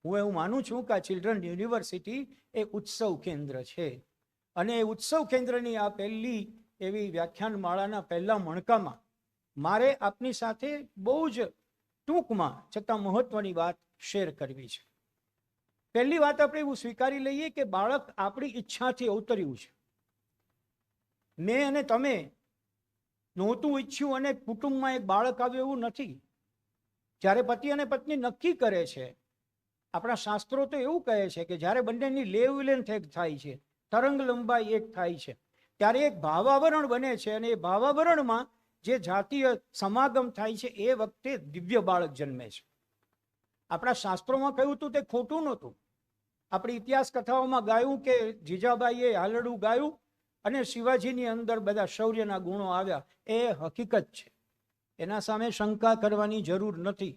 હું એવું માનું છું કે આ ચિલ્ડ્રન યુનિવર્સિટી એ ઉત્સવ કેન્દ્ર છે અને એ ઉત્સવ કેન્દ્રની આ પહેલી એવી વ્યાખ્યાન માળાના પહેલા મણકામાં મારે આપની સાથે બહુ જ ટૂંકમાં છતાં મહત્વની વાત શેર કરવી છે. પહેલી વાત આપણે એવું સ્વીકારી લઈએ કે બાળક આપણી ઈચ્છાથી અવતર્યું છે. મેં અને તમે નહોતું ઈચ્છ્યું અને કુટુંબમાં એક બાળક આવ્યું એવું નથી. જ્યારે પતિ અને પત્ની નક્કી કરે છે, આપણા શાસ્ત્રો તો એવું કહે છે કે જ્યારે બંનેની લેવલેન્થ એક થાય છે, તરંગ લંબાઈ એક થાય છે, ત્યારે એક ભાવાવરણ બને છે અને એ ભાવાવરણમાં જે જાતીય સમાગમ થાય છે એ વખતે દિવ્ય બાળક જન્મે છે. આપણા શાસ્ત્રોમાં કહ્યું હતું તે ખોટું નહોતું. આપણી ઇતિહાસ કથાઓમાં ગાયું કે જીજાબાઈએ હાલરડું ગાયું અને શિવાજીની અંદર બધા શૌર્યના ગુણો આવ્યા. એ હકીકત છે, એના સામે શંકા કરવાની જરૂર નથી.